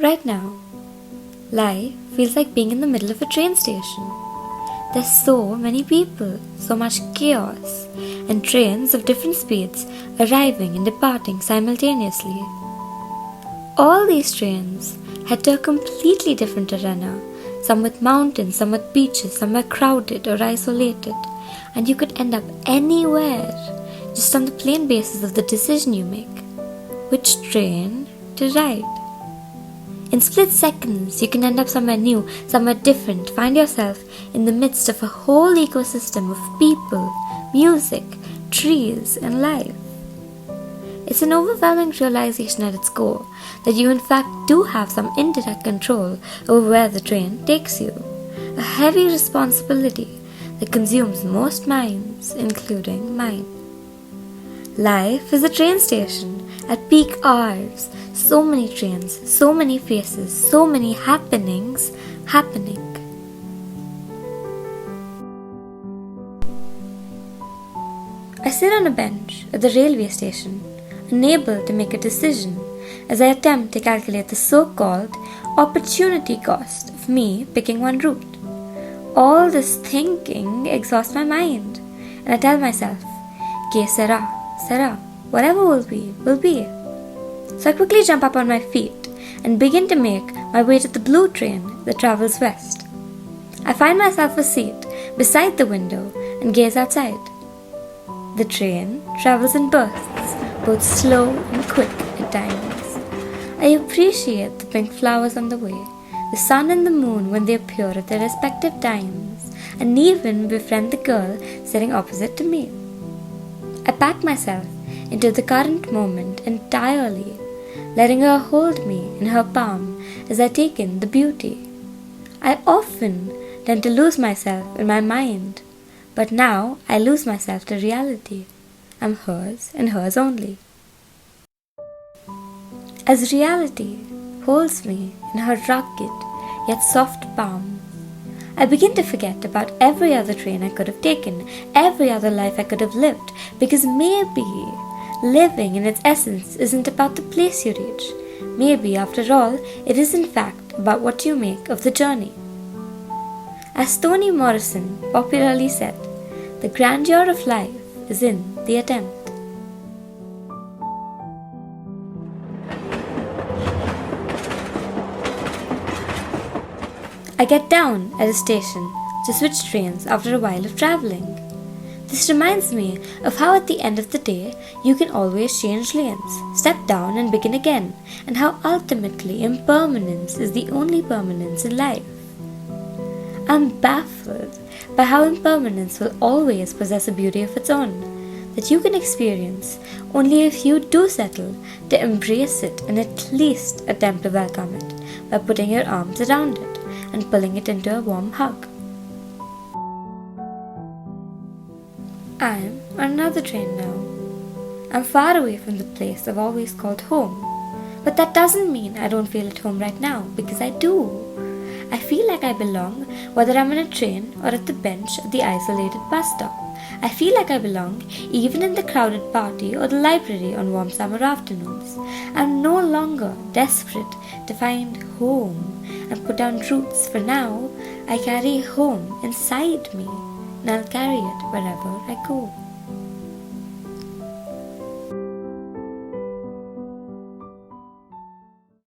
Right now, life feels like being in the middle of a train station. There's so many people, so much chaos, and trains of different speeds arriving and departing simultaneously. All these trains head to a completely different arena, some with mountains, some with beaches, some are crowded or isolated, and you could end up anywhere just on the plain basis of the decision you make. Which train to ride? In split seconds, you can end up somewhere new, somewhere different, find yourself in the midst of a whole ecosystem of people, music, trees, and life. It's an overwhelming realization at its core that you in fact do have some indirect control over where the train takes you. A heavy responsibility that consumes most minds, including mine. Life is a train station at peak hours. So many trains, so many faces, so many happenings happening. I sit on a bench at the railway station, unable to make a decision as I attempt to calculate the so-called opportunity cost of me picking one route. All this thinking exhausts my mind, and I tell myself, "Que sera, whatever will be, will be." So I quickly jump up on my feet and begin to make my way to the blue train that travels west. I find myself a seat beside the window and gaze outside. The train travels in bursts, both slow and quick at times. I appreciate the pink flowers on the way, the sun and the moon when they appear at their respective times, and even befriend the girl sitting opposite to me. I pack myself into the current moment entirely, letting her hold me in her palm as I take in the beauty. I often tend to lose myself in my mind, but now I lose myself to reality. I'm hers and hers only. As reality holds me in her rugged yet soft palm, I begin to forget about every other train I could have taken, every other life I could have lived, because maybe living in its essence isn't about the place you reach. Maybe, after all, it is in fact about what you make of the journey. As Toni Morrison popularly said, the grandeur of life is in the attempt. I get down at a station to switch trains after a while of traveling. This reminds me of how at the end of the day you can always change lanes, step down and begin again, and how ultimately impermanence is the only permanence in life. I'm baffled by how impermanence will always possess a beauty of its own, that you can experience only if you do settle to embrace it and at least attempt to welcome it by putting your arms around it and pulling it into a warm hug. I'm on another train now. I'm far away from the place I've always called home. But that doesn't mean I don't feel at home right now, because I do. I feel like I belong whether I'm on a train or at the bench at the isolated bus stop. I feel like I belong even in the crowded party or the library on warm summer afternoons. I'm no longer desperate to find home and put down roots, for now I carry home inside me, and I'll carry it wherever I go.